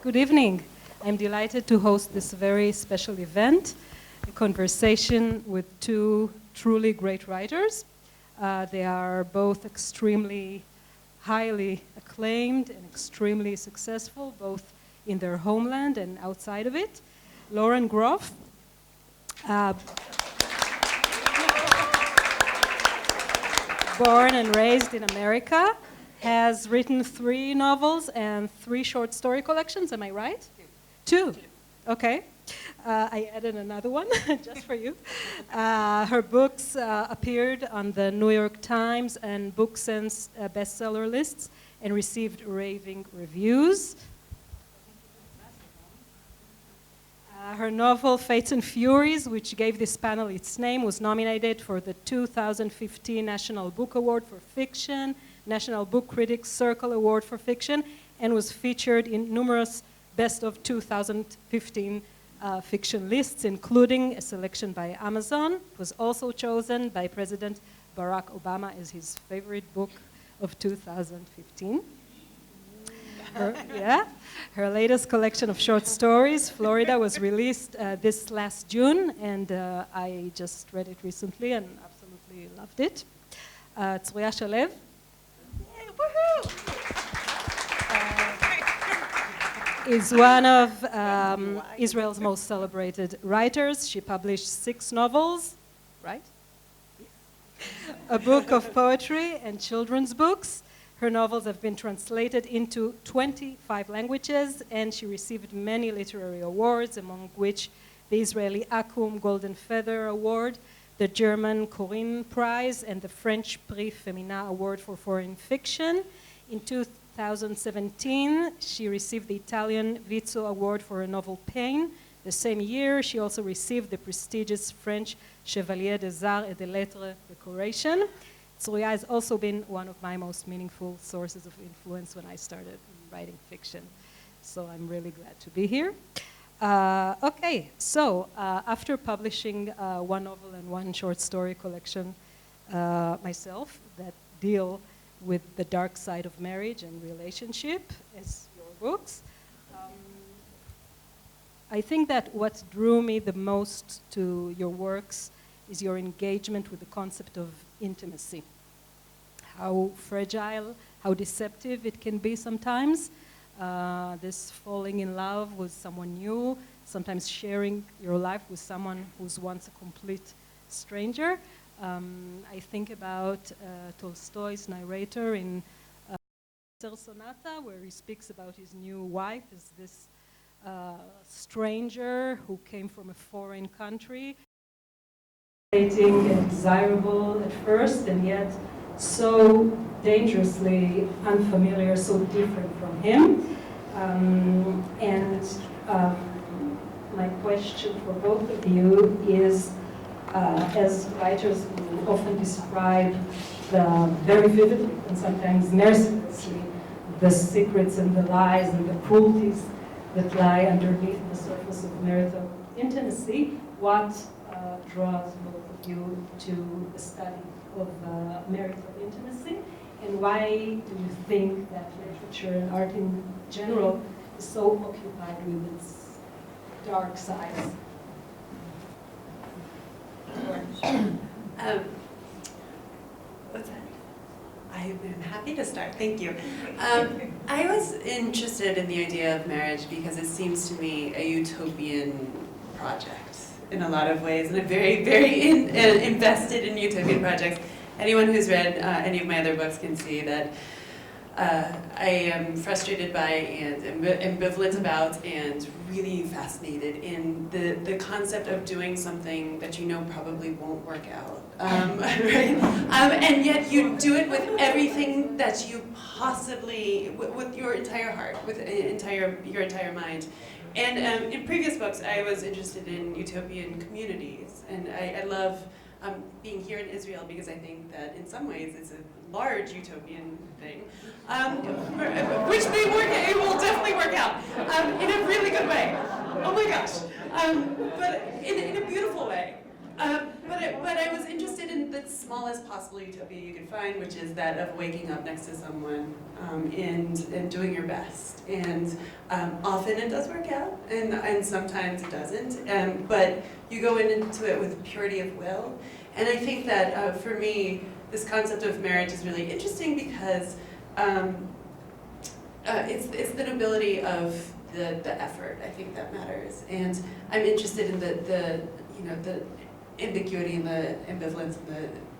Good evening. I'm delighted to host this very special event, a conversation with two truly great writers. They are both extremely highly acclaimed and extremely successful, both in their homeland and outside of it. Lauren Groff, born and raised in America, has written 3 novels and 3 short story collections. Am I right? 2. Okay. I added another one just for you. Her books appeared on the New York Times and BookSense bestseller lists and received raving reviews. Her novel, Fates and Furies, which gave this panel its name, was nominated for the 2015 National Book Award for Fiction, National Book Critics Circle Award for Fiction, and was featured in numerous Best of 2015 fiction lists, including a selection by Amazon. It was also chosen by President Barack Obama as his favorite book of 2015. Her latest collection of short stories, Florida, was released this last June, and I just read it recently and absolutely loved it. Zeruya Shalev. Yay, woohoo! Is one of Israel's most celebrated writers. She published 6 novels, right? A book of poetry and children's books. Her novels have been translated into 25 languages, and she received many literary awards, among which the Israeli Akum Golden Feather Award, the German Corinne Prize, and the French Prix Femina Award for Foreign Fiction. In 2017, she received the Italian Vizzo Award for her novel Pain. The same year, she also received the prestigious French Chevalier des Arts et des Lettres decoration. Zeruya has also been one of my most meaningful sources of influence when I started writing fiction. So I'm really glad to be here. After publishing 1 novel and 1 short story collection myself that deal with the dark side of marriage and relationship as your books, I think that what drew me the most to your works is your engagement with the concept of intimacy. How fragile, how deceptive it can be sometimes. This falling in love with someone new, sometimes sharing your life with someone who's once a complete stranger. I think about Tolstoy's narrator in Sonata, where he speaks about his new wife as this stranger who came from a foreign country, and desirable at first, and yet so dangerously unfamiliar, so different from him. My question for both of you is, as writers who often describe very vividly and sometimes mercilessly the secrets and the lies and the cruelties that lie underneath the surface of marital intimacy, what draws both of you to the study of marital intimacy, and why do you think that literature and art in general is so occupied with its dark sides? What's that? I'm happy to start, thank you. I was interested in the idea of marriage because it seems to me a utopian project in a lot of ways, and I'm very, very invested in utopian projects. Anyone who's read any of my other books can see that I am frustrated by and ambivalent about and really fascinated in the concept of doing something that you know probably won't work out, right? And yet you do it with everything that you possibly, with your entire heart, with your entire mind. And in previous books, I was interested in utopian communities, and I love being here in Israel because I think that in some ways it's a large utopian thing, which it will definitely work out in a really good way. Oh my gosh, but in a beautiful way. But I was interested in the smallest possible utopia you could find, which is that of waking up next to someone and doing your best. And often it does work out, and sometimes it doesn't. But you go into it with purity of will. And I think that for me, this concept of marriage is really interesting because it's the nobility of the effort, I think, that matters. And I'm interested in the ambiguity and the ambivalence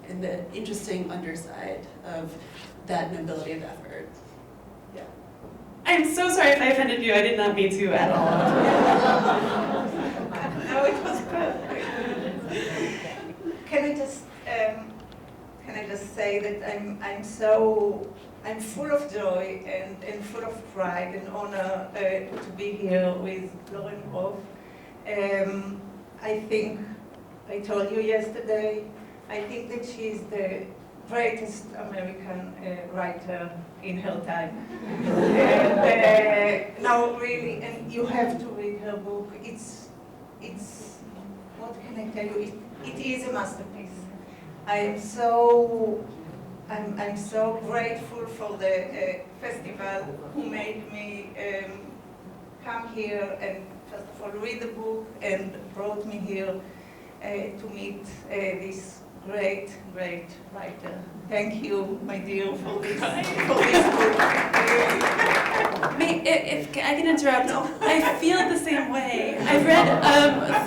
and the interesting underside of that nobility of effort. Yeah. I'm so sorry if I offended you. I did not mean to at all. No, it was perfect. Can I just say that I'm full of joy and full of pride and honor to be here with Lauren Groff. I think I told you yesterday, I think that she's the greatest American writer in her time. And no, really, and you have to read her book. It's what can I tell you? It is a masterpiece. I'm so grateful for the festival who made me come here and first of all read the book and brought me here to meet this great writer. Thank you, my dear, for this book. If I can interrupt, I feel the same way. I've read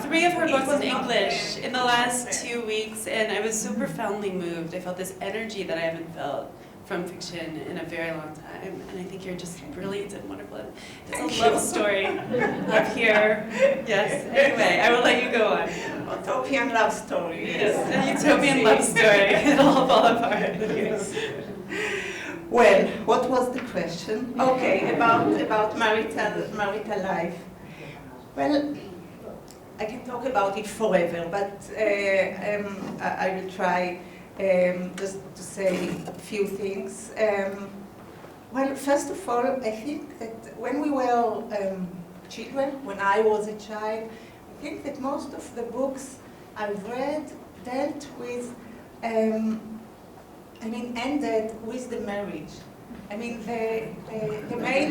3 of her books in English in the last 2 weeks, and I was so profoundly moved. I felt this energy that I haven't felt from fiction in a very long time, and I think you're just brilliant and wonderful. It's a love story up here. Yes. Anyway, I will let you go on. Utopian love story. Yes, a utopian love story. It'll all fall apart. Yes. Well, what was the question? Okay, about marital life. Well, I can talk about it forever, but I will try just to say a few things. Well, first of all, I think that when we were children, when I was a child, I think that most of the books I've read dealt with ended with the marriage. I mean, the main,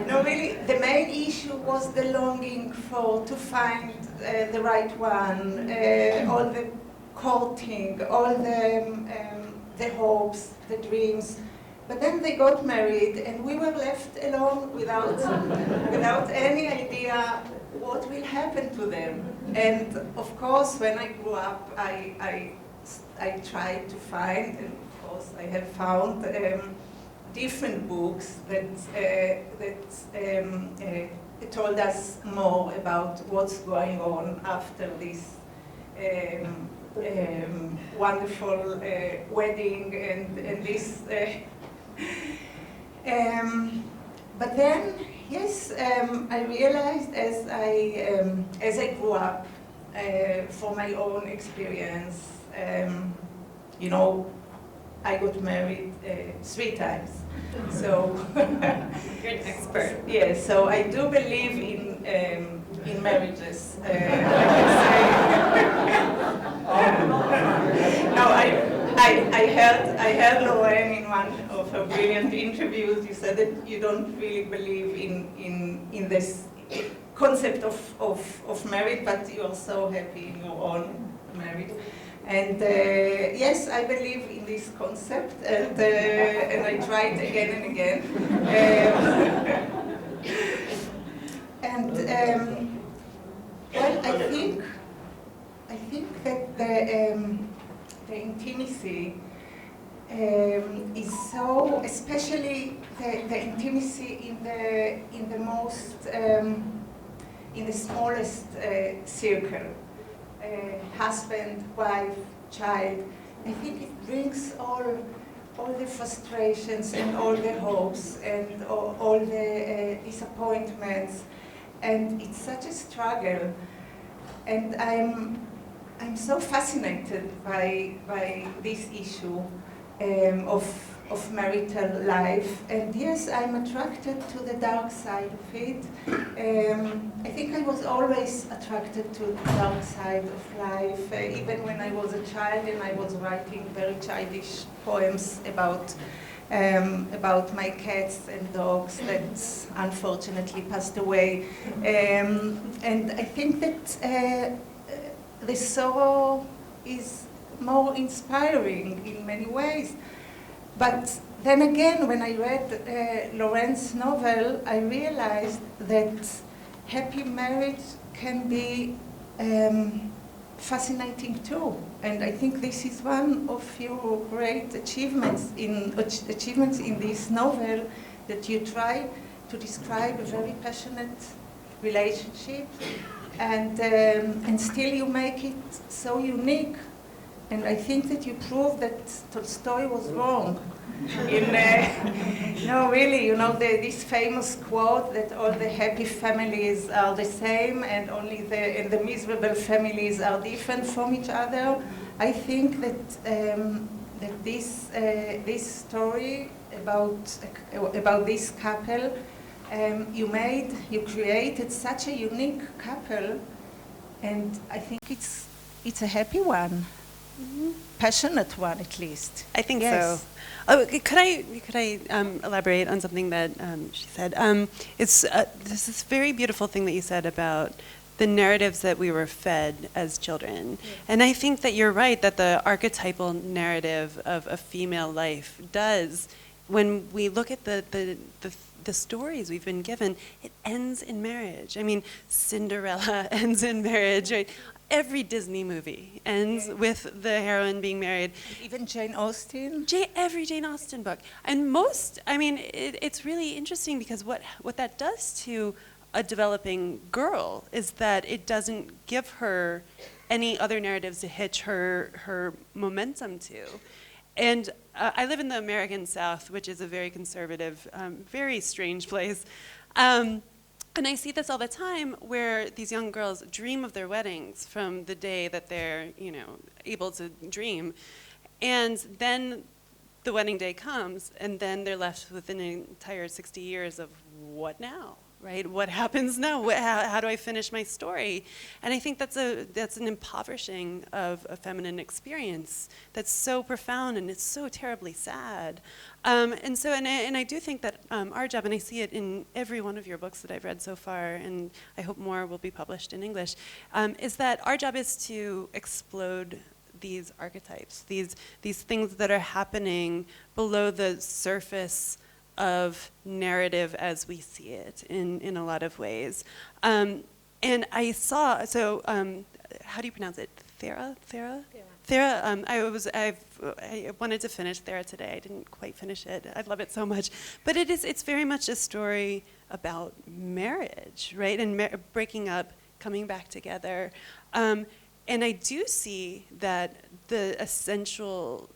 no, really, the main issue was the longing to find the right one, all the courting, all the hopes, the dreams. But then they got married, and we were left alone without any idea what will happen to them. And of course, when I grew up, I tried to find, and of course I have found different books that told us more about what's going on after this wonderful wedding and this. But then, yes, I realized as I grew up, for my own experience. I got married 3 times. So you're an expert. Yes, so I do believe in marriages. I can say. No, I heard Lauren in one of her brilliant interviews. You said that you don't really believe in this concept of marriage, but you are so happy in your own marriage. And yes, I believe in this concept, and I try it again and again. Well, I think that the intimacy is so, especially the intimacy in the smallest circle. Husband, wife, child. I think it brings all the frustrations and all the hopes and all the disappointments, and it's such a struggle. And I'm so fascinated by this issue of of marital life. And yes, I'm attracted to the dark side of it. I think I was always attracted to the dark side of life, even when I was a child and I was writing very childish poems about my cats and dogs that unfortunately passed away. And I think that the sorrow is more inspiring in many ways. But then again, when I read Lorraine's novel, I realized that happy marriage can be fascinating too. And I think this is one of your great achievements in this novel, that you try to describe a very passionate relationship, and still you make it so unique. And I think that you prove that Tolstoy was wrong. No, really, this famous quote that all the happy families are the same and only the miserable families are different from each other. I think that this story about this couple, you created such a unique couple, and I think it's a happy one. Mm-hmm. Passionate one, at least. I think yes. so. Oh, could I elaborate on something that she said? This is very beautiful thing that you said about the narratives that we were fed as children. Yeah. And I think that you're right, that the archetypal narrative of a female life does, when we look at the stories we've been given, it ends in marriage. I mean, Cinderella ends in marriage, right? Every Disney movie ends with the heroine being married. Even Jane Austen? Every Jane Austen book. And it's really interesting, because what that does to a developing girl is that it doesn't give her any other narratives to hitch her momentum to. And I live in the American South, which is a very conservative, very strange place. And I see this all the time, where these young girls dream of their weddings from the day that they're, able to dream. And then the wedding day comes, and then they're left with an entire 60 years of what now? Right? What happens now? How do I finish my story? And I think that's an impoverishing of a feminine experience that's so profound, and it's so terribly sad. And I do think that our job, and I see it in every one of your books that I've read so far, and I hope more will be published in English, is that our job is to explode these archetypes, these things that are happening below the surface of narrative as we see it in a lot of ways. And I saw, how do you pronounce it? Thera? I wanted to finish Thera today. I didn't quite finish it. I love it so much. But it's very much a story about marriage, right? And breaking up, coming back together. And I do see that the essential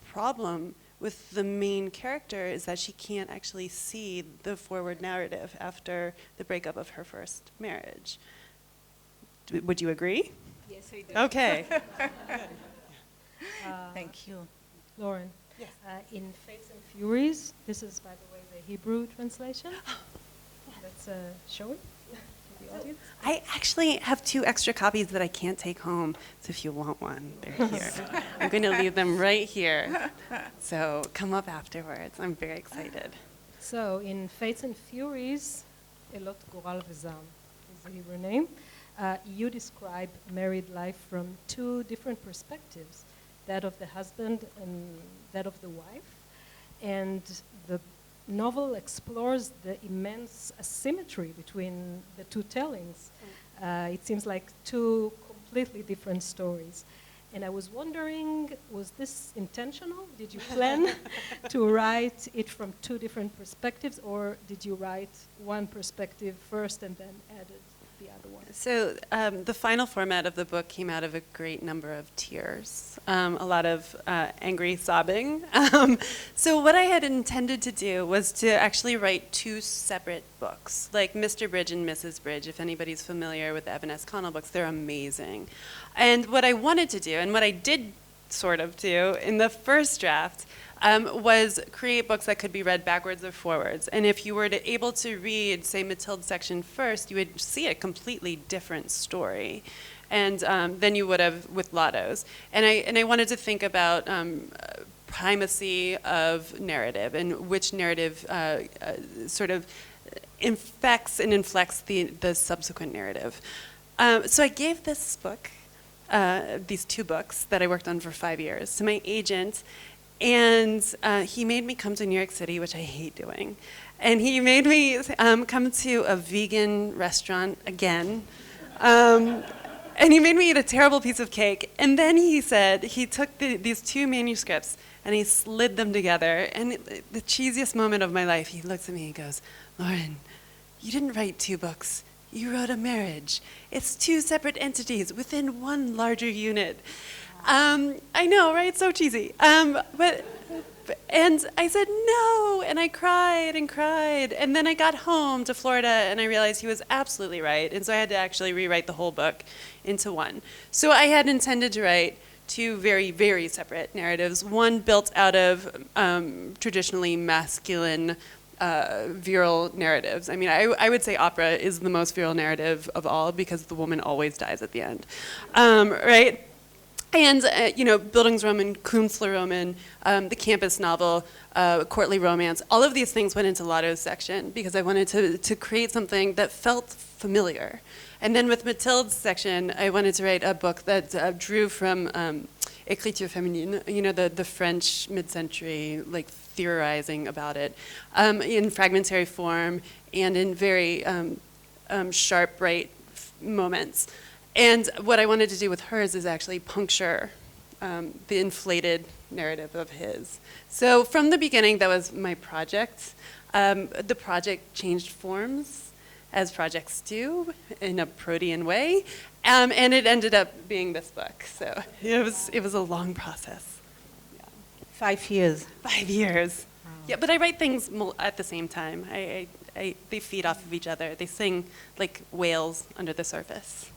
problem with the main character is that she can't actually see the forward narrative after the breakup of her first marriage. Would you agree? Yes, I do. Okay. Thank you. Lauren, yes. In Fates and Furies, this is, by the way, the Hebrew translation. Let's show it to the audience. I actually have 2 extra copies that I can't take home, so if you want one, they're here. I'm going to leave them right here. So come up afterwards. I'm very excited. So in Fates and Furies, Elot Goral Vezam is the Hebrew name. You describe married life from 2 different perspectives, that of the husband and that of the wife. And the novel explores the immense asymmetry between the 2 tellings. It seems like 2 completely different stories. And I was wondering, was this intentional? Did you plan to write it from 2 different perspectives, or did you write one perspective first and then added the other one? So the final format of the book came out of a great number of tears, a lot of angry sobbing. So what I had intended to do was to actually write 2 separate books, like Mr. Bridge and Mrs. Bridge. If anybody's familiar with the Evan S. Connell books, they're amazing. And what I wanted to do, and what I did sort of do in the first draft was create books that could be read backwards or forwards. And if you were able to read, say, Matilda's section first, you would see a completely different story, and than you would have with Lotto's. And I wanted to think about primacy of narrative and which narrative sort of infects and inflects the subsequent narrative. So I gave this book, these 2 books that I worked on for 5 years, to my agent, and he made me come to New York City, which I hate doing. And he made me come to a vegan restaurant again. And he made me eat a terrible piece of cake. And then he said he took these 2 manuscripts and he slid them together. And the cheesiest moment of my life, he looks at me and goes, "Lauren, you didn't write 2 books. You wrote a marriage. It's 2 separate entities within one larger unit." I know, right? So cheesy. And I said, "No," and I cried and cried. And then I got home to Florida and I realized he was absolutely right. And so I had to actually rewrite the whole book into one. So I had intended to write 2 very, very separate narratives. One built out of traditionally masculine virile narratives. I mean, I would say opera is the most virile narrative of all because the woman always dies at the end, right? And, Bildungsroman, Künstlerroman, the campus novel, courtly romance, all of these things went into Lotto's section because I wanted to create something that felt familiar. And then with Mathilde's section, I wanted to write a book that drew from écriture féminine, the French mid-century, like, theorizing about it, in fragmentary form and in very sharp, bright moments. And what I wanted to do with hers is actually puncture the inflated narrative of his. So from the beginning, that was my project. The project changed forms, as projects do, in a protean way, and it ended up being this book. So it was a long process. Yeah. 5 years. 5 years. Wow. Yeah, but I write things at the same time. They feed off of each other. They sing like whales under the surface.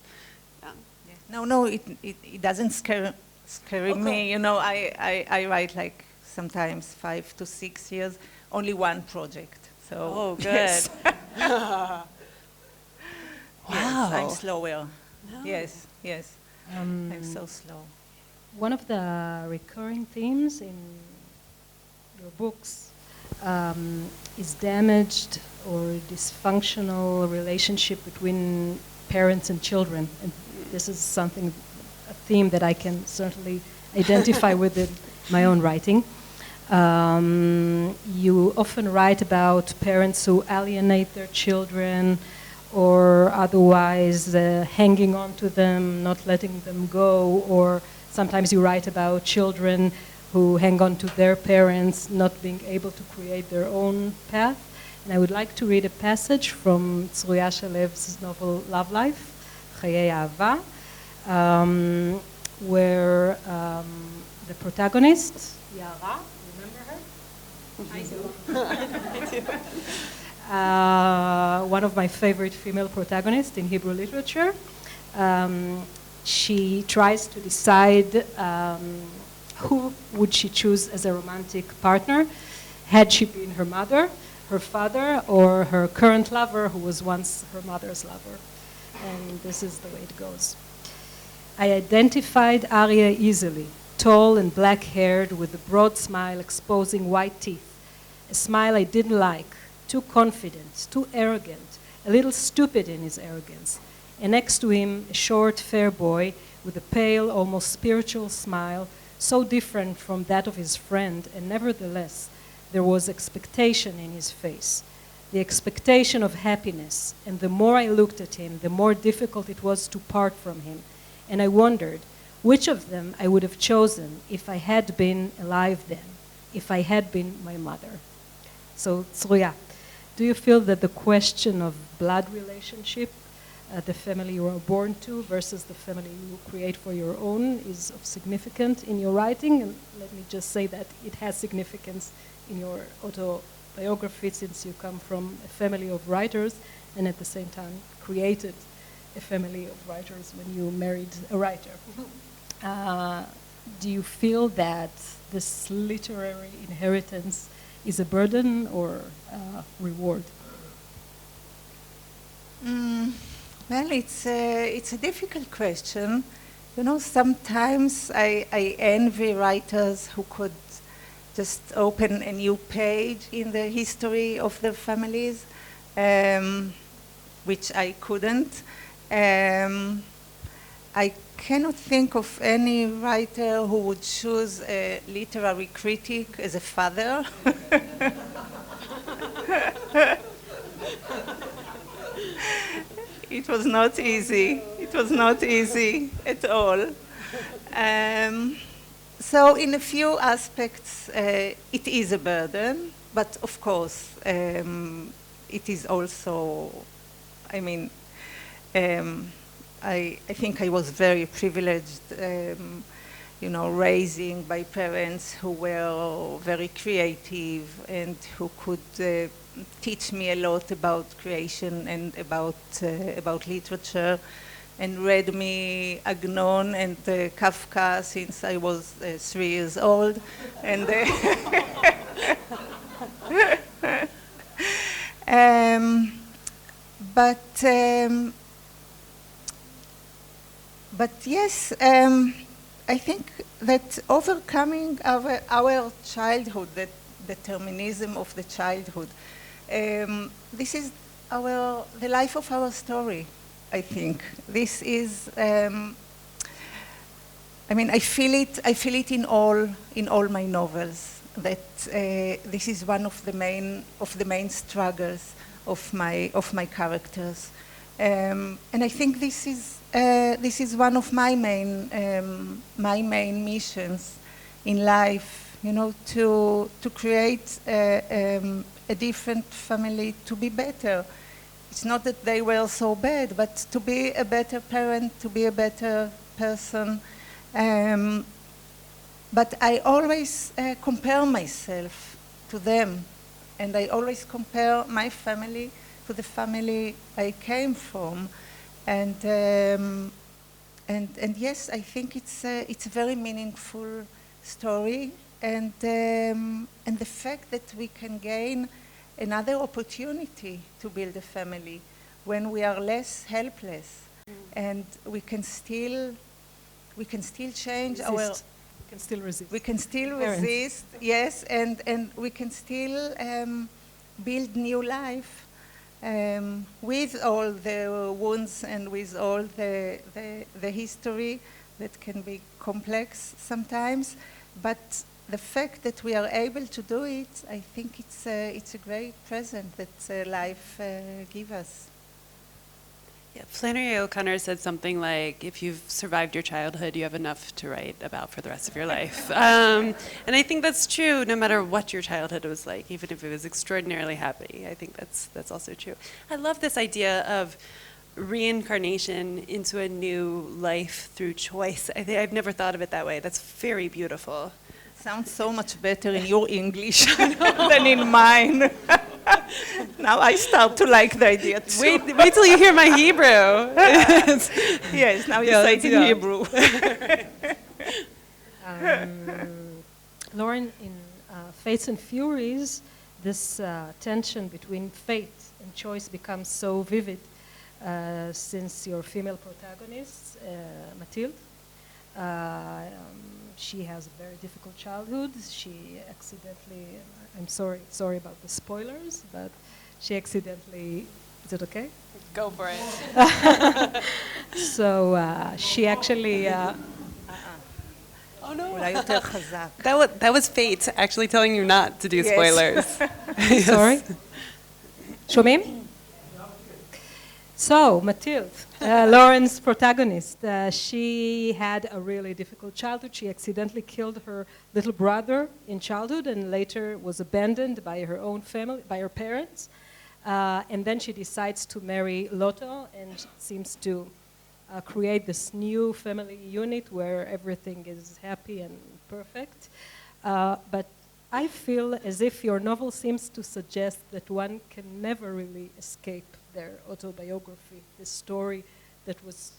No, it doesn't scare me. I write like sometimes 5 to 6 years, only one project. So oh, good. Yes. Wow. Yes, I'm slower. No. Yes. I'm so slow. One of the recurring themes in your books is damaged or dysfunctional relationship between parents and children. And this is a theme that I can certainly identify with in my own writing. You often write about parents who alienate their children or otherwise hanging on to them, not letting them go, or sometimes you write about children who hang on to their parents, not being able to create their own path. And I would like to read a passage from Zeruya Shalev's novel Love Life, חיי אהבה, where the protagonist, Yara, remember her? I do. One of my favorite female protagonists in Hebrew literature. She tries to decide who would she choose as a romantic partner, had she been her mother, her father, or her current lover who was once her mother's lover. And this is the way it goes. I identified Arya easily, tall and black-haired with a broad smile exposing white teeth, a smile I didn't like, too confident, too arrogant, a little stupid in his arrogance. And next to him, a short, fair boy with a pale, almost spiritual smile, so different from that of his friend, and nevertheless, there was expectation in his face. The expectation of happiness, and the more I looked at him, the more difficult it was to part from him. And I wondered which of them I would have chosen if I had been alive then, if I had been my mother. So, Zeruya, do you feel that the question of blood relationship, the family you are born to versus the family you create for your own, is of significance in your writing? And let me just say that it has significance in your autobiography, since you come from a family of writers and at the same time created a family of writers when you married a writer. do you feel that this literary inheritance is a burden or a reward? Well, it's a difficult question. You know, sometimes I envy writers who could just open a new page in the history of their families, which I couldn't. I cannot think of any writer who would choose a literary critic as a father. It was not easy. It was not easy at all. So in a few aspects, it is a burden, but of course, it is also, I mean, I think I was very privileged, you know, raising by parents who were very creative and who could teach me a lot about creation and about literature, and read me Agnon and Kafka since I was 3 years old, and but yes, I think that overcoming our childhood, that determinism of the childhood, this is the life of our story, I think. This is, I mean, I feel it in all my novels, that this is one of the main struggles of my characters. And I think this is one of my main missions in life, you know, to create a different family, to be better. It's not that they were so bad, but to be a better parent, to be a better person. But I always compare myself to them, and I always compare my family to the family I came from. And yes, I think it's a very meaningful story, and the fact that we can gain another opportunity to build a family when we are less helpless, and we can still change Resist. We can still resist. We can still Parents. resist, yes, and we can still build new life. With all the wounds and with all the history that can be complex sometimes, but the fact that we are able to do it, I think it's a great present that life gives us. Yeah, Flannery O'Connor said something like, if you've survived your childhood, you have enough to write about for the rest of your life. And I think that's true no matter what your childhood was like, even if it was extraordinarily happy. I think that's also true. I love this idea of reincarnation into a new life through choice. I think I've never thought of it that way. That's very beautiful. It sounds so much better in your English than in mine. Now I start to like the idea too. Wait till you hear my Hebrew. Yes, now you say it in Hebrew. Lauren, in Fates and Furies, this tension between fate and choice becomes so vivid since your female protagonist, Mathilde, she has a very difficult childhood. She accidentally, I'm sorry about the spoilers, but she accidentally, is it okay? Go for it. So she actually... Oh no. אולי יותר חזק. That was fate actually telling you not to do Yes. spoilers. Sorry? שומעים? So, Mathilde, Lauren's protagonist, she had a really difficult childhood. She accidentally killed her little brother in childhood and later was abandoned by her own family, by her parents. And then she decides to marry Lotto and seems to create this new family unit where everything is happy and perfect. But I feel as if your novel seems to suggest that one can never really escape their autobiography, the story that was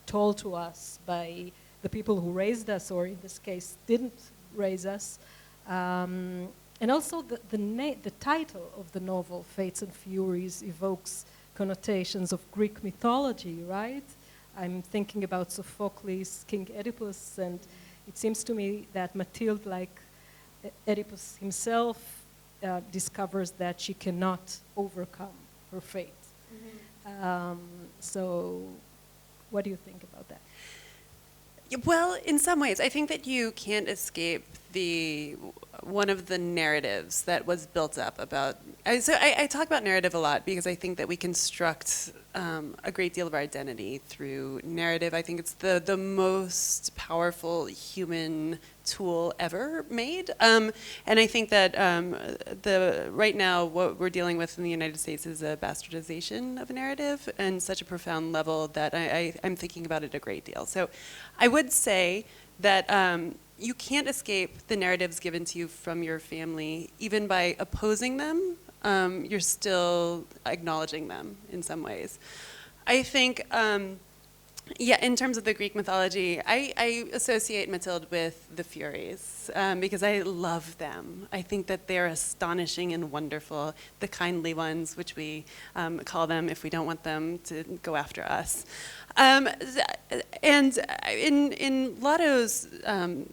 told to us by the people who raised us, or in this case, didn't raise us. And also the title of the novel, Fates and Furies, evokes connotations of Greek mythology, right? I'm thinking about Sophocles, King Oedipus, and it seems to me that Mathilde, like Oedipus himself, discovers that she cannot overcome her fate. Mm-hmm. So what do you think about that? Well, in some ways, I think that you can't escape one of the narratives that was built up about. So I talk about narrative a lot because I think that we construct a great deal of our identity through narrative. I think it's the most powerful human tool ever made. And I think that right now what we're dealing with in the United States is a bastardization of a narrative and such a profound level that I'm thinking about it a great deal. So I would say that you can't escape the narratives given to you from your family. Even by opposing them, you're still acknowledging them in some ways. I think, in terms of the Greek mythology, I associate Mathilde with the Furies because I love them. I think that they're astonishing and wonderful, the kindly ones, which we call them if we don't want them to go after us. And in Lotto's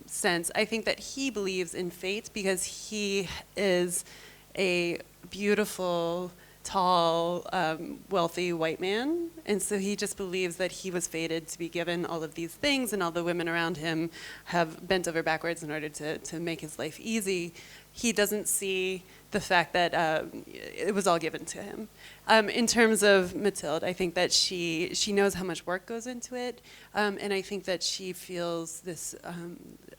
sense, I think that he believes in fate because he is a beautiful, tall, wealthy white man. And so he just believes that he was fated to be given all of these things, and all the women around him have bent over backwards in order to make his life easy. He doesn't see the fact that it was all given to him. In terms of Mathilde, I think that she knows how much work goes into it, and I think that she feels this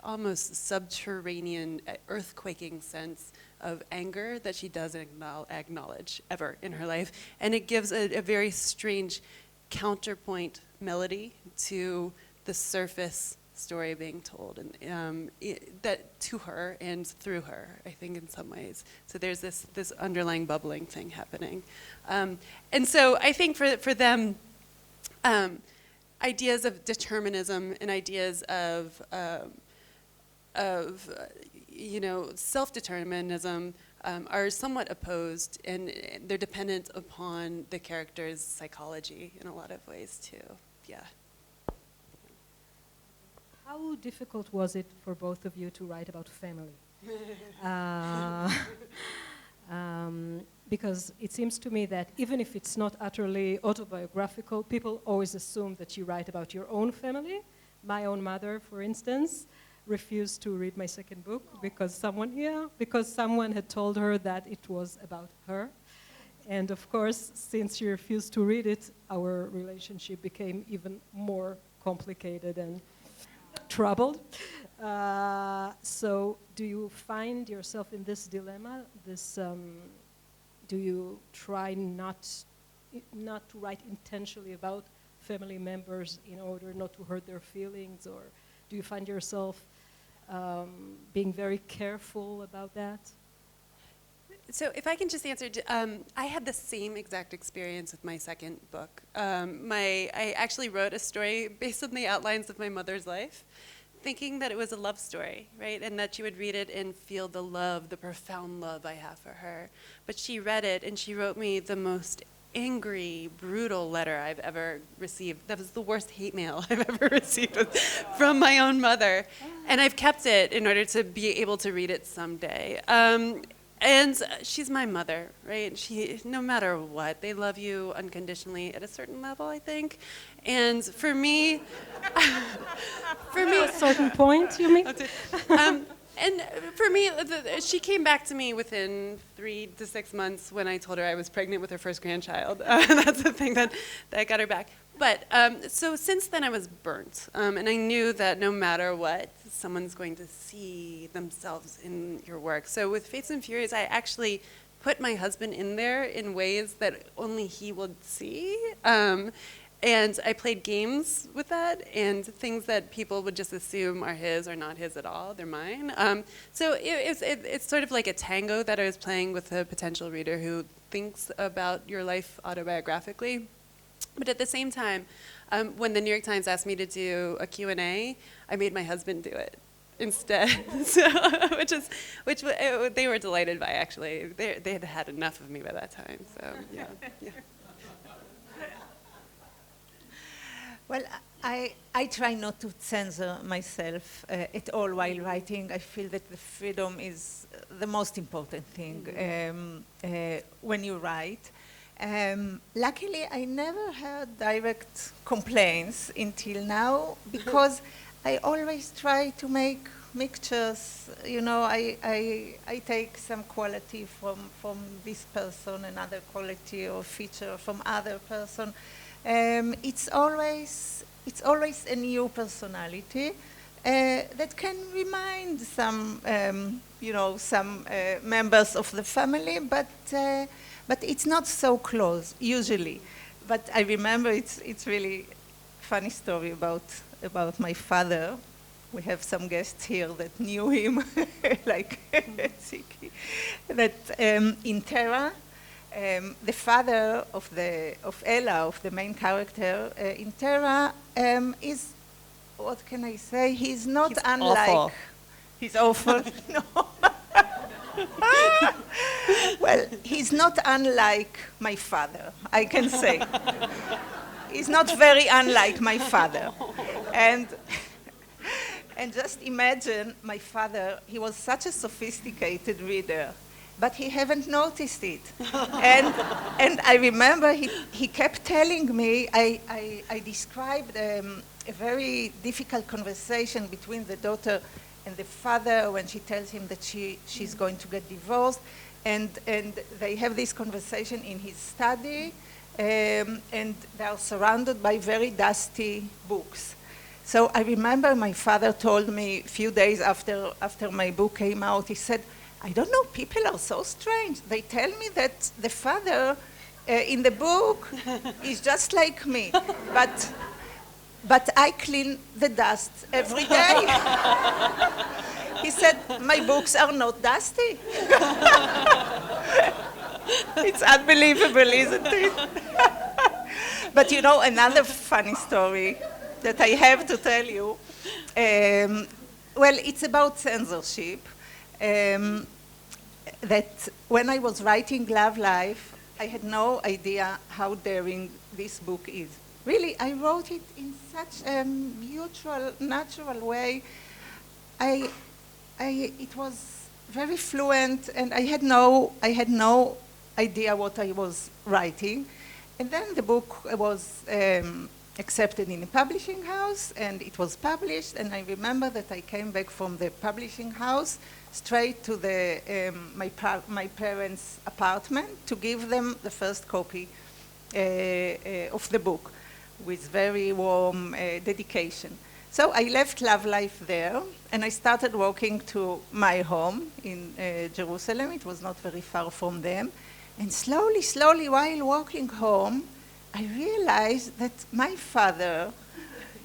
almost subterranean, earthquaking sense of anger that she doesn't acknowledge ever in her life. And it gives a very strange counterpoint melody to the surface story being told, and that to her and through her, I think, in some ways. So there's this underlying bubbling thing happening. And so I think for them, ideas of determinism and ideas of self-determinism are somewhat opposed, and they're dependent upon the character's psychology in a lot of ways too. Yeah. How difficult was it for both of you to write about family? Because it seems to me that even if it's not utterly autobiographical, people always assume that you write about your own family. My own mother, for instance, refused to read my second book because someone had told her that it was about her. And of course, since she refused to read it, our relationship became even more complicated and troubled. So do you find yourself in this dilemma? Do you try not to write intentionally about family members in order not to hurt their feelings, or do you find yourself being very careful about that? So if I can just answer, I had the same exact experience with my second book. I actually wrote a story based on the outlines of my mother's life, thinking that it was a love story, right? And that you would read it and feel the love, the profound love I have for her. But she read it and she wrote me the most angry, brutal letter I've ever received. That was the worst hate mail I've ever received from my own mother. And I've kept it in order to be able to read it someday. And she's my mother, right? No matter what, they love you unconditionally at a certain level, I think. And for me, a certain point, you mean? And for me, she came back to me within 3 to 6 months when I told her I was pregnant with her first grandchild. That's the thing that got her back. But so since then I was burnt, and I knew that no matter what, someone's going to see themselves in your work. So with Fates and Furies, I actually put my husband in there in ways that only he would see. And I played games with that, and things that people would just assume are his are not his at all, they're mine. So it's sort of like a tango that I was playing with a potential reader who thinks about your life autobiographically. But at the same time, when the New York Times asked me to do a Q&A, I made my husband do it instead. So, they were delighted by, actually. They had had enough of me by that time. So yeah. Well, I try not to censor myself at all while writing. I feel that the freedom is the most important thing when you write. Luckily, I never heard direct complaints until now, because I always try to make mixtures. You know, I take some quality from this person, another quality or feature from other person. It's always a new personality that can remind some, some members of the family, but it's not so close usually. But I remember it's really funny story about my father. We have some guests here that knew him, like Ziki. That in Terra. The father of Ella, of the main character in Terra, is, what can I say? He's not unlike. Awful. He's awful. No. Well, he's not unlike my father, I can say. He's not very unlike my father, and just imagine my father. He was such a sophisticated reader, but he haven't noticed it. and I remember he kept telling me, I described a very difficult conversation between the daughter and the father when she tells him that she's going to get divorced. And they have this conversation in his study, and they are surrounded by very dusty books. So I remember my father told me a few days after my book came out, he said, I don't know, people are so strange. They tell me that the father in the book is just like me, but I clean the dust every day. He said, my books are not dusty. It's unbelievable, isn't it? But you know, another funny story that I have to tell you, well, it's about censorship. That when I was writing Love Life, I had no idea how daring this book is. Really, I wrote it in such a mutual, natural way. It was very fluent, and I had no idea what I was writing. And then the book was accepted in a publishing house, and it was published. And I remember that I came back from the publishing house straight to my parents' apartment to give them the first copy of the book with very warm dedication. So I left Love Life there, and I started walking to my home in Jerusalem. It was not very far from them. And slowly, while walking home, I realized that my father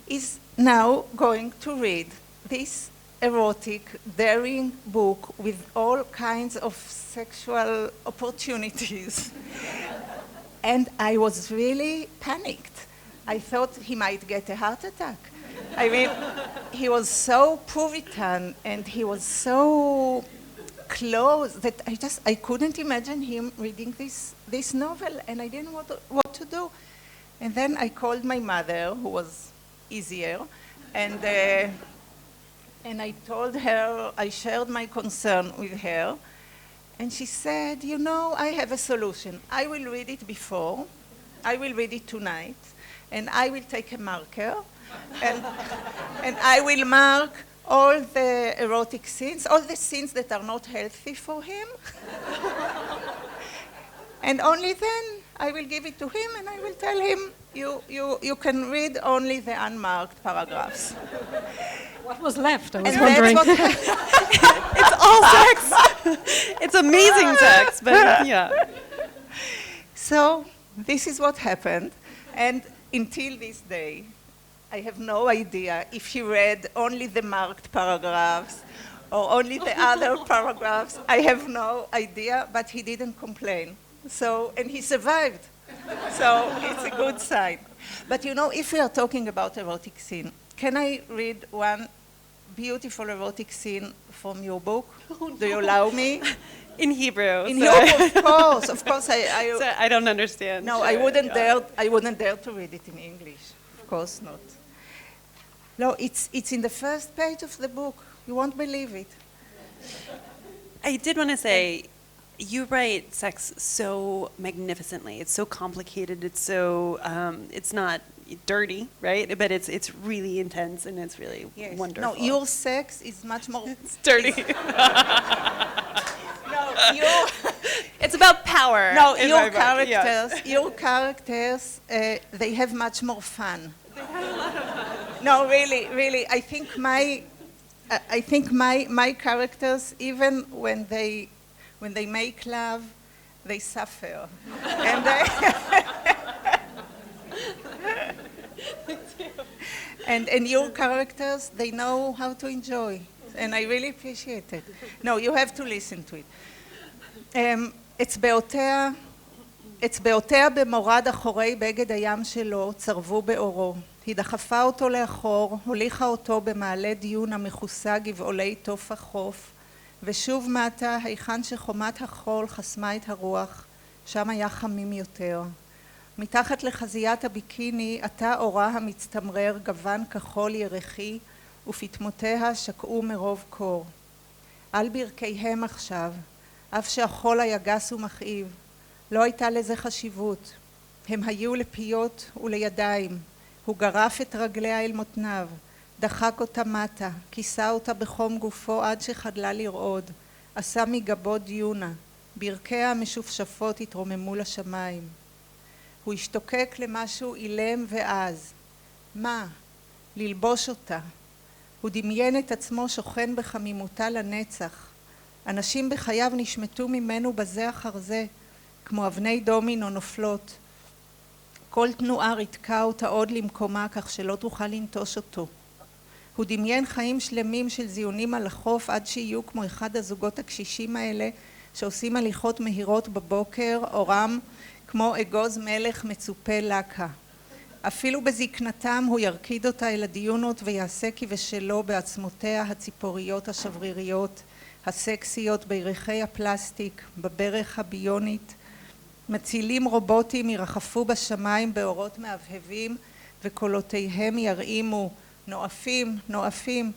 is now going to read this erotic, daring book with all kinds of sexual opportunities. And I was really panicked. I thought he might get a heart attack. I mean, he was so Puritan and he was so close that I couldn't imagine him reading this novel, and I didn't know what to do. And then I called my mother, who was easier, and I told her, I shared my concern with her, and she said, you know, I have a solution. I will read it before, I will read it tonight, and I will take a marker, and I will mark all the erotic scenes, all the scenes that are not healthy for him. And only then I will give it to him, and I will tell him, you can read only the unmarked paragraphs. What was left? I was And wondering. It's all text. It's amazing text, but yeah. So this is what happened. And until this day, I have no idea if he read only the marked paragraphs or only the other paragraphs. I have no idea, but he didn't complain. So, and he survived. So it's a good sign. But you know, if we are talking about erotic scene, can I read one beautiful erotic scene from your book? Oh, no. Do you allow me? In Hebrew. In Hebrew, of course. Of course, So I don't understand. No, I wouldn't dare. I wouldn't dare to read it in English. Of course not. No, it's in the first page of the book. You won't believe it. I did want to say, you write sex so magnificently. It's so complicated. It's so it's not dirty, right? But it's really intense and it's really wonderful. No, your sex is much more. It's dirty. No, your. It's about power. No, your characters. Yes. Your characters. They have much more fun. They have a lot of fun. No, really. I think my characters, even when they make love, they suffer. And your characters, they know how to enjoy. And I really appreciate it. No, you have to listen to it. אצבעותיה במורד אחורי בגד הים שלו צרבו באורו. היא דחפה אותו לאחור, הוליכה אותו במעלה דיון המכוסה גבעולי תוף החוף, ושוב מטה, היכן שחומת החול חסמה את הרוח, שם היה חמים יותר. מתחת לחזיית הביקיני עתה אורה המצטמרר גוון כחול ירחי, ופטמותיה שקעו מרוב קור. על ברכיהם עכשיו, אף שהחול היה גס ומכאיב, לא הייתה לזה חשיבות. הם היו לפיות ולידיים. הוא גרף את רגליה אל מותניו, דחק אותה מטה, כיסה אותה בחום גופו עד שחדלה לרעוד, עשה מגבו דיונה, ברכיה המשופשפות התרוממו לשמיים. הוא השתוקק למשהו אילם ועז. מה? ללבוש אותה. הוא דמיין את עצמו שוכן בחמימותה לנצח. אנשים בחייו נשמטו ממנו בזה אחר זה, כמו אבני דומינו נופלות. כל תנועה ריתקה אותה עוד למקומה כך שלא תוכל לנטוש אותו. הוא דמיין חיים שלמים של זיונים על החוף עד שיהיו כמו אחד הזוגות הקשישים האלה שעושים הליכות מהירות בבוקר, אורם כמו אגוז מלך מצופה לקה. אפילו בזקנתם הוא ירקיד אותה אל הדיונות ויעשה כבשלו בעצמותיה הציפוריות השבריריות, הסקסיות בירכי הפלסטיק, בברך הביונית. מצילים רובוטים ירחפו בשמיים באורות מהבהבים וקולותיהם ירעימו, נואפים, נואפים,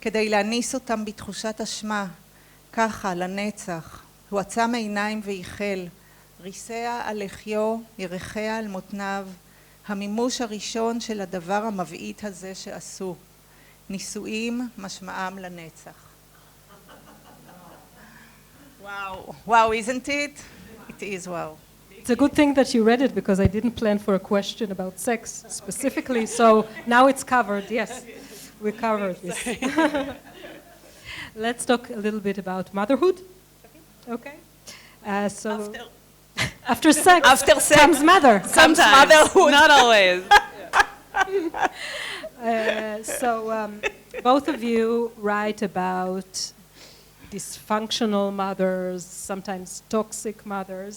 כדי להניס אותם בתחושת אשמה, ככה לנצח. הוא עצם עיניים וייחל, ריסיה על לחיו, ירחיה על מותניו, המימוש הראשון של הדבר המבעית הזה שעשו. נישואים משמעם לנצח. Wow. Wow, isn't it? It is wow. It's a good thing that you read it because I didn't plan for a question about sex specifically, so now it's covered, yes. We covered this. Let's talk a little bit about motherhood. Okay. After sex comes mother. Sometimes, motherhood. Not always. Both of you write about dysfunctional mothers, sometimes toxic mothers.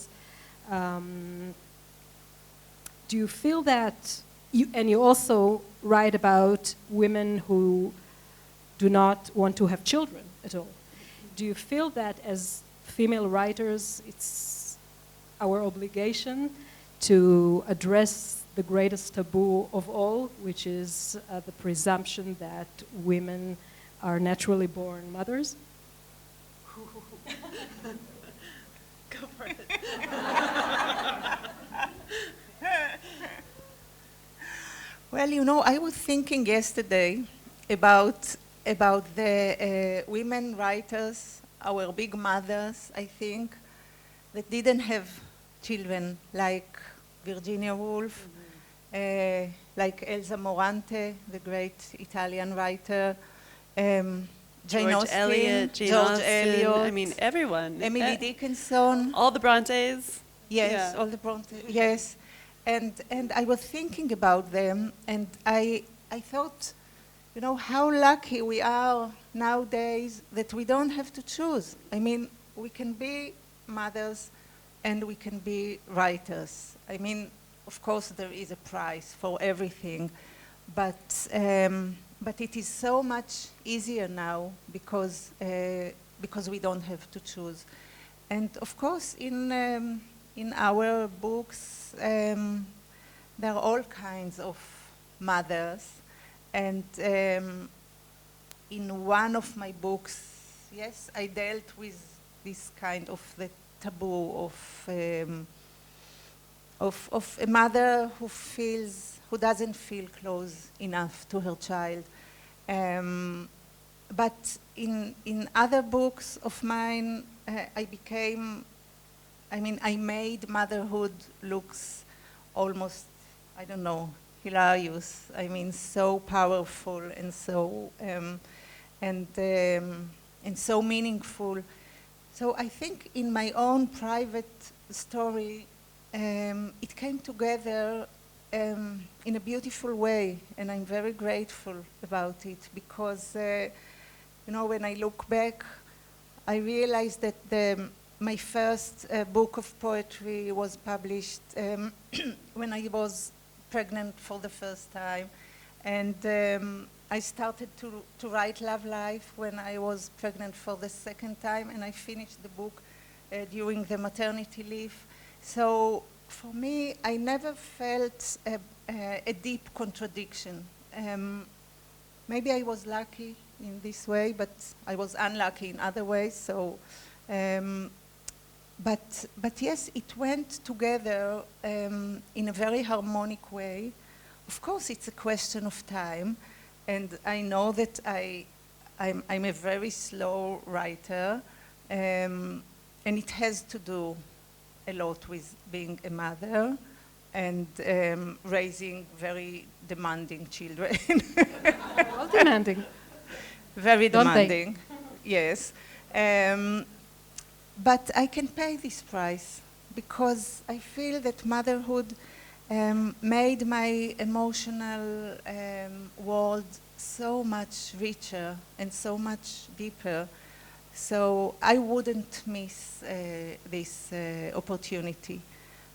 Do you feel that, you also write about women who do not want to have children at all. Do you feel that as female writers it's our obligation to address the greatest taboo of all, which is the presumption that women are naturally born mothers? Go for it. Well, you know, I was thinking yesterday about the women writers, our big mothers, I think, that didn't have children, like Virginia Woolf, like Elsa Morante, the great Italian writer, Jane Austen, George Eliot, I mean, everyone. Emily Dickinson. All the Brontes. Yes, yeah. all the Brontes, yes. And I was thinking about them, and I thought, you know, how lucky we are nowadays that we don't have to choose. I mean, we can be mothers and we can be writers. I mean, of course, there is a price for everything, but it is so much easier now because we don't have to choose. And of course, in our books, there are all kinds of mothers. And in one of my books, yes, I dealt with this kind of the taboo of a mother who doesn't feel close enough to her child. But in other books of mine, I made motherhood looks almost, I don't know, hilarious. I mean, so powerful and so and so meaningful. So I think in my own private story, it came together in a beautiful way, and I'm very grateful about it because, when I look back, I realized that my first book of poetry was published when I was pregnant for the first time, and I started to write Love Life when I was pregnant for the second time, and I finished the book during the maternity leave. So for me, I never felt a deep contradiction. Maybe I was lucky in this way, but I was unlucky in other ways. So, but yes, it went together in a very harmonic way. Of course, it's a question of time, and I know that I'm a very slow writer, and it has to do a lot with being a mother and raising very demanding children. How demanding? Very Don't demanding, yes. But I can pay this price because I feel that motherhood made my emotional world so much richer and so much deeper. So I wouldn't miss this opportunity.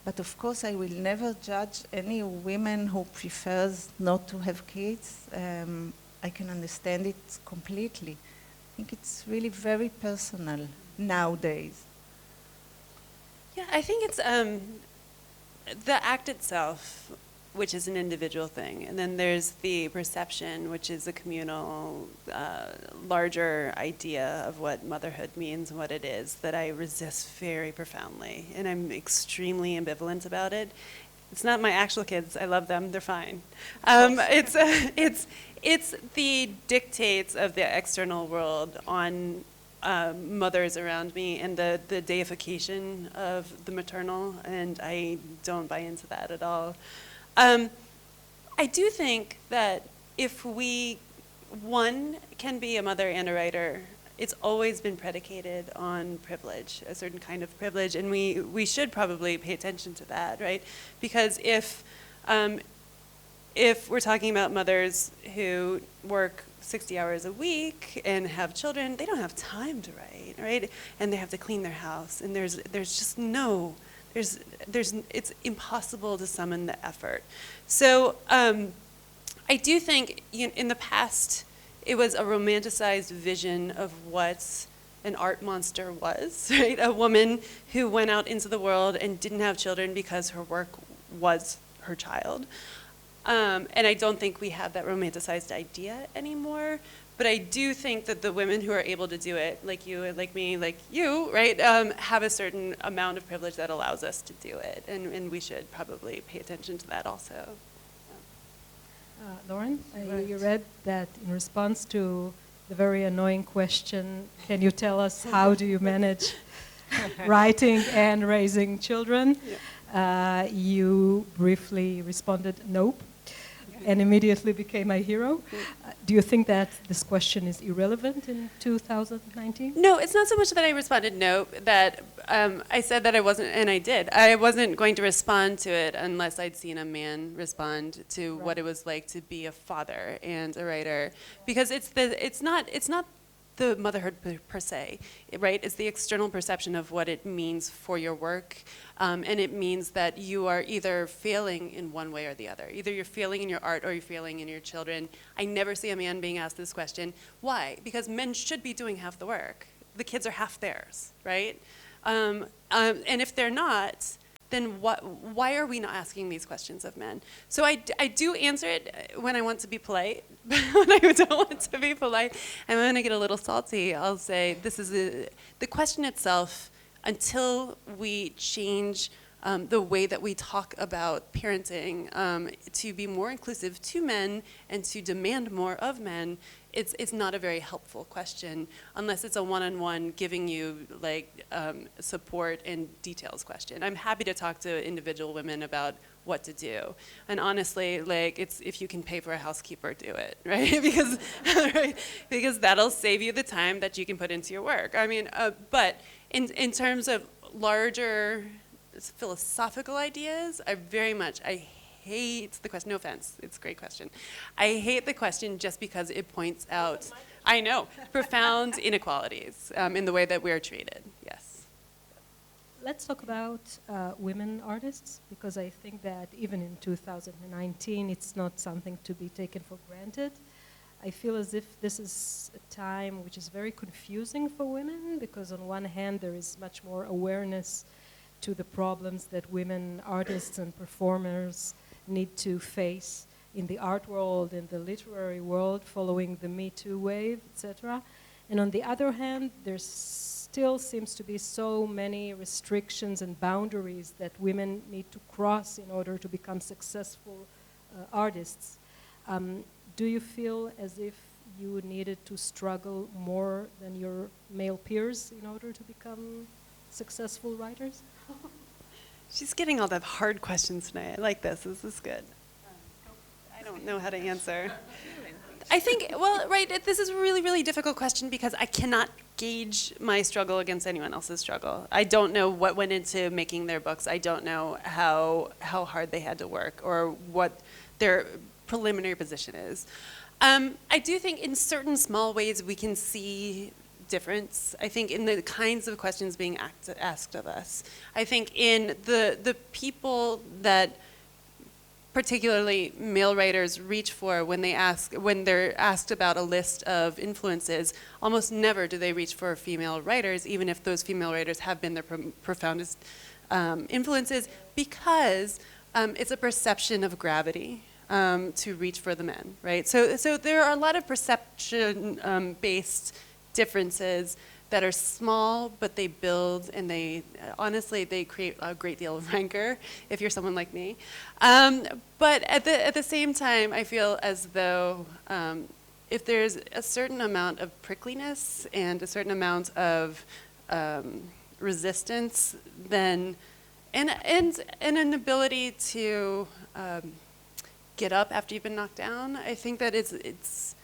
But of course, I will never judge any woman who prefers not to have kids. I can understand it completely. I think it's really very personal nowadays. Yeah, I think it's the act itself, which is an individual thing, and then there's the perception, which is a communal, larger idea of what motherhood means and what it is that I resist very profoundly, and I'm extremely ambivalent about it. It's not my actual kids. I love them. They're fine. It's the dictates of the external world on mothers around me and the deification of the maternal, and I don't buy into that at all. I do think that if one can be a mother and a writer, it's always been predicated on privilege, a certain kind of privilege, and we should probably pay attention to that, right? Because if we're talking about mothers who work 60 hours a week and have children, they don't have time to write, right? And they have to clean their house, and there's just no, it's impossible to summon the effort. So I do think in the past, it was a romanticized vision of what an art monster was, right? A woman who went out into the world and didn't have children because her work was her child. And I don't think we have that romanticized idea anymore. But I do think that the women who are able to do it, like you, like me, like you, right, have a certain amount of privilege that allows us to do it. And we should probably pay attention to that also. Lauren, you read that in response to the very annoying question, can you tell us how do you manage writing and raising children? Yeah. You briefly responded, nope, and immediately became my hero. Do you think that this question is irrelevant in 2019? No, it's not so much that I responded no, that I said that I wasn't, and I did. I wasn't going to respond to it unless I'd seen a man respond to what it was like to be a father and a writer, because it's not the motherhood per se, right? It's the external perception of what it means for your work, and it means that you are either failing in one way or the other. Either you're failing in your art or you're failing in your children. I never see a man being asked this question. Why? Because men should be doing half the work. The kids are half theirs, right? And if they're not, then why are we not asking these questions of men? So I do answer it when I want to be polite, but when I don't want to be polite, and when I get a little salty, I'll say the question itself, until we change the way that we talk about parenting to be more inclusive to men and to demand more of men, it's not a very helpful question unless it's a one-on-one giving you like support and details question. I'm happy to talk to individual women about what to do, and honestly, like if you can pay for a housekeeper, do it, right? Because right? Because that'll save you the time that you can put into your work. I mean, but in terms of larger philosophical ideas, I hate the question. No offense, it's a great question. I hate the question just because it points out, I know, profound inequalities in the way that we are treated. Yes. Let's talk about women artists, because I think that even in 2019, it's not something to be taken for granted. I feel as if this is a time which is very confusing for women, because on one hand, there is much more awareness to the problems that women artists and performers need to face in the art world, in the literary world, following the Me Too wave, etc. And on the other hand, there still seems to be so many restrictions and boundaries that women need to cross in order to become successful artists. Do you feel as if you needed to struggle more than your male peers in order to become successful writers? She's getting all the hard questions tonight. I like this. This is good. I don't know how to answer. I think, well, right, this is a really, really difficult question because I cannot gauge my struggle against anyone else's struggle. I don't know what went into making their books. I don't know how hard they had to work or what their preliminary position is. I do think in certain small ways we can see difference, I think, in the kinds of questions being asked of us. I think in the people that particularly male writers reach for when they're asked about a list of influences, almost never do they reach for female writers, even if those female writers have been their profoundest influences, because it's a perception of gravity to reach for the men, right? So there are a lot of perception based differences that are small, but they build, and honestly they create a great deal of rancor if you're someone like me. But at the same time, I feel as though if there's a certain amount of prickliness and a certain amount of resistance, then and an ability to get up after you've been knocked down, I think that it's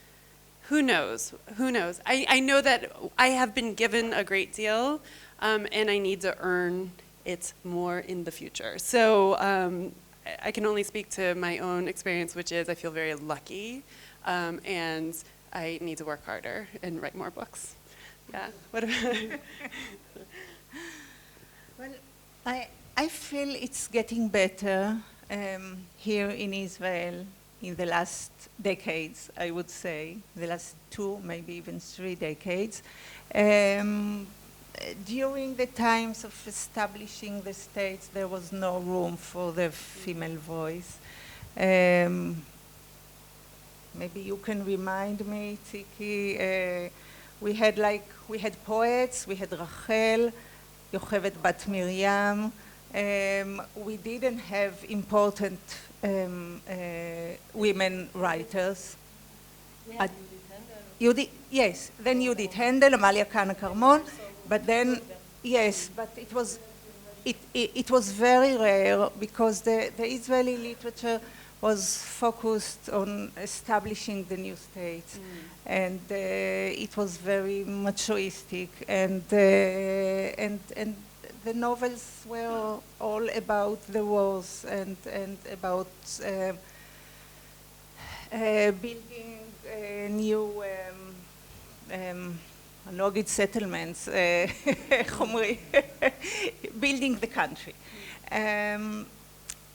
who knows? I know that I have been given a great deal, and I need to earn it more in the future. So I can only speak to my own experience, which is I feel very lucky, and I need to work harder and write more books. Yeah. What about? Well, I feel it's getting better here in Israel. In the last decades, I would say, the last 2, maybe even 3 decades. During the times of establishing the states, there was no room for the female voice. Maybe you can remind me, Tiki, we had poets, we had Rachel, Yochevet Bat Miriam. We didn't have important women writers. Yes, then Judith Handel, Amalia Kana Carmon, but then, yes, but it was very rare because the Israeli literature was focused on establishing the new states, and it was very machoistic, and the novels were all about the wars and about building new אני לא אגיד settlements, איך אומרים? building the country.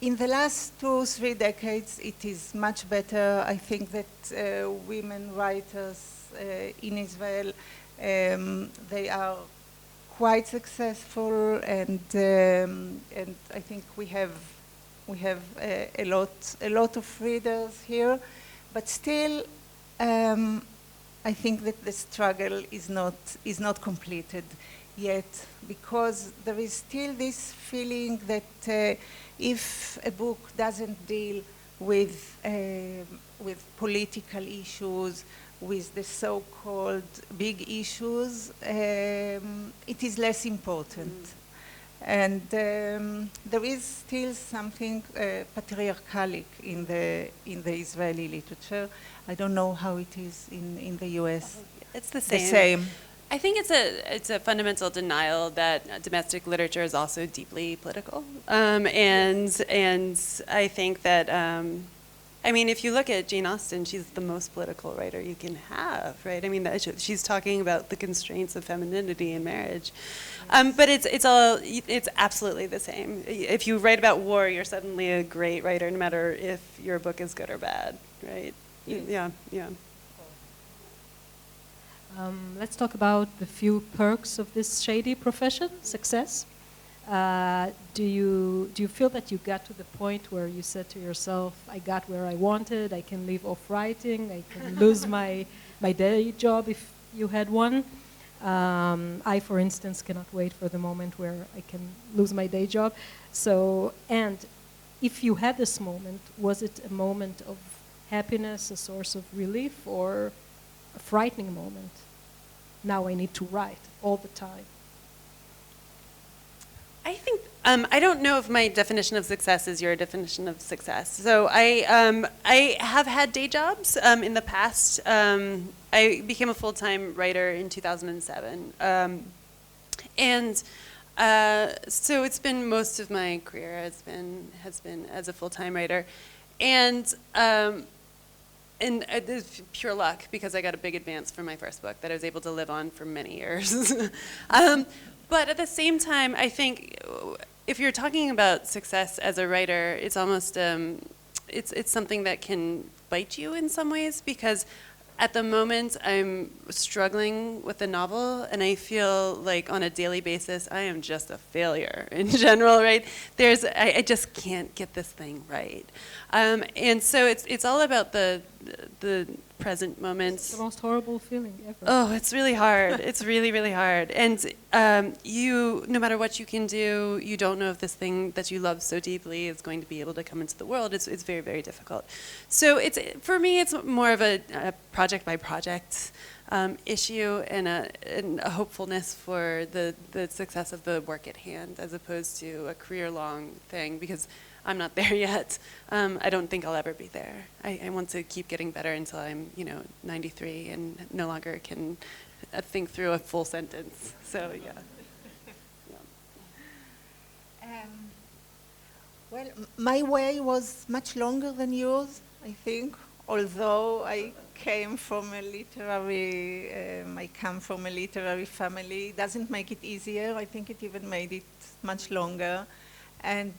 In the last 2-3 decades, it is much better. I think that women writers in Israel, they are quite successful, and I think we have a lot of readers here, but still, I think that the struggle is not completed yet, because there is still this feeling that if a book doesn't deal with political issues, with the so-called big issues, it is less important. And there is still something patriarchal in the Israeli literature. I don't know how it is in the US. It's the same. The same. I think it's a fundamental denial that domestic literature is also deeply political, and I think that I mean, if you look at Jane Austen, she's the most political writer you can have, right? I mean, she's talking about the constraints of femininity in marriage, but it's absolutely the same. If you write about war, you're suddenly a great writer, no matter if your book is good or bad, right? Yeah. Let's talk about the few perks of this shady profession, success. Do you feel that you got to the point where you said to yourself, I got where I wanted, I can live off writing, I can lose my day job if you had one? I, for instance, cannot wait for the moment where I can lose my day job. So, and if you had this moment, was it a moment of happiness, a source of relief, or a frightening moment? Now I need to write all the time. I think I don't know if my definition of success is your definition of success. So I have had day jobs in the past. I became a full-time writer in 2007, and so it's been most of my career has been as a full-time writer, and it's pure luck because I got a big advance for my first book that I was able to live on for many years. But at the same time, I think if you're talking about success as a writer, it's almost it's something that can bite you in some ways, because at the moment I'm struggling with a novel and I feel like on a daily basis I am just a failure in general, right? I just can't get this thing right, and so it's all about the present moments. It's the most horrible feeling ever. Oh, it's really hard. It's really, really hard. And no matter what you can do, you don't know if this thing that you love so deeply is going to be able to come into the world. It's very, very difficult. So for me, it's more of a project by project issue and a hopefulness for the success of the work at hand, as opposed to a career-long thing, because I'm not there yet. I don't think I'll ever be there. I want to keep getting better until I'm, 93 and no longer can think through a full sentence. So, yeah. Well, my way was much longer than yours, I think. Although I come from a literary family, it doesn't make it easier. I think it even made it much longer. And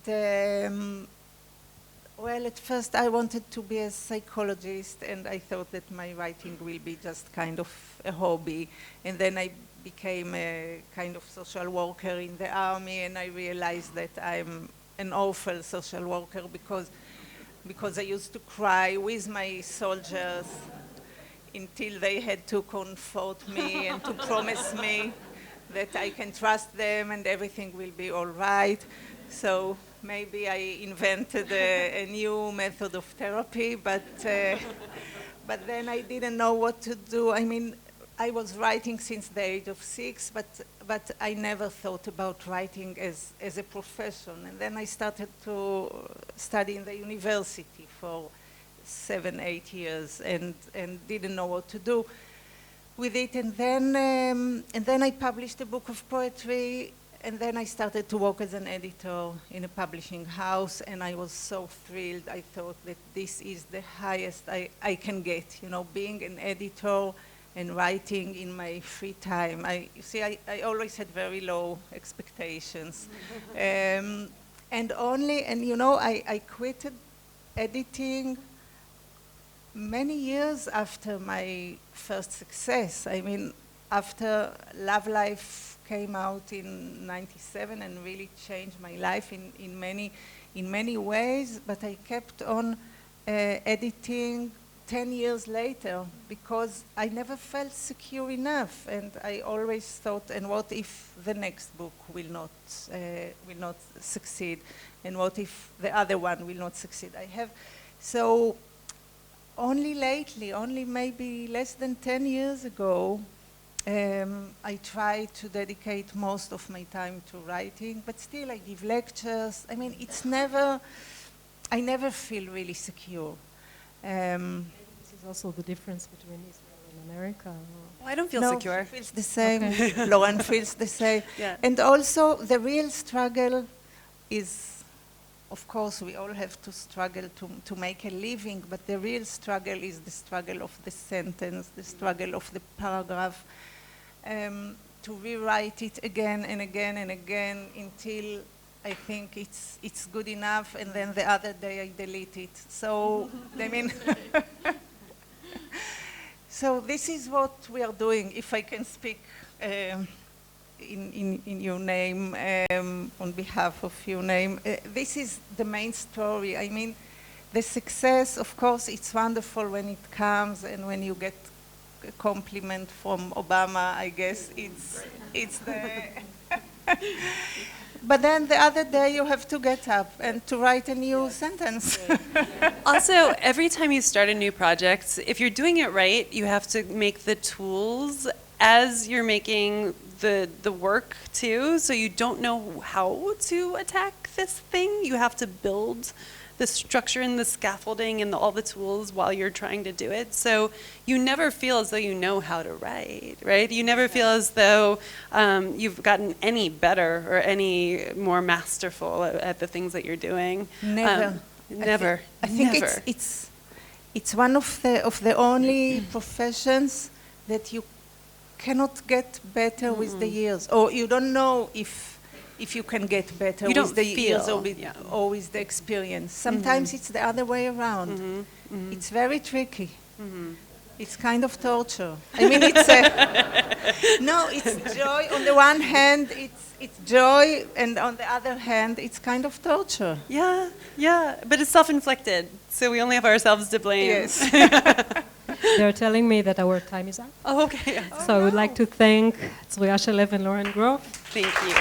well, at first I wanted to be a psychologist, and I thought that my writing will be just kind of a hobby. And then I became a kind of social worker in the army, and I realized that I'm an awful social worker because I used to cry with my soldiers until they had to comfort me and to promise me that I can trust them and everything will be all right. So maybe I invented a new method of therapy, but then I didn't know what to do. I mean, I was writing since the age of 6, but I never thought about writing as a profession. And then I started to study in the university for 7-8 years and didn't know what to do with it. And then I published a book of poetry. And then I started to work as an editor in a publishing house, and I was so thrilled. I thought that this is the highest I can get, being an editor and writing in my free time. You see, I always had very low expectations. And you know, I quitted editing many years after my first success. I mean, after Love Life came out in '97 and really changed my life in many ways, but I kept on editing 10 years later because I never felt secure enough, and I always thought, and what if the next book will not succeed, and what if the other one will not succeed? So only lately, only maybe less than 10 years ago, I tried to dedicate most of my time to writing, but still I give lectures. I mean, I never feel really secure. This is also the difference between Israel and America. Well, I don't feel secure. She feels the same. Okay. Lauren feels the same. Yeah. And also, the real struggle is, of course, we all have to struggle to make a living, but the real struggle is the struggle of the sentence, the struggle of the paragraph, to rewrite it again and again and again until I think it's good enough, and then the other day I delete it. So, I mean, so this is what we are doing, if I can speak in your name, on behalf of your name. This is the main story. I mean, the success, of course, it's wonderful when it comes, and when you get a compliment from Obama, I guess it's the... But then the other day you have to get up and to write a new sentence. Also, every time you start a new project, if you're doing it right, you have to make the tools as you're making the work too, so you don't know how to attack this thing. You have to build the structure and the scaffolding and all the tools while you're trying to do it. So you never feel as though you know how to write, right? You never feel as though you've gotten any better or any more masterful at the things that you're doing. Never. Never. I think never. it's one of the only professions that you cannot get better with the years, or you don't know if you can get better with the years or with the experience. Sometimes it's the other way around. It's very tricky. It's kind of torture. I mean, it's it's joy. On the one hand, it's joy, and on the other hand, it's kind of torture. Yeah, but it's self-inflicted, so we only have ourselves to blame. Yes. They're telling me that our time is up. Oh, okay. So I would like to thank Zeruya, Shalev, and Lauren Groff. Thank you.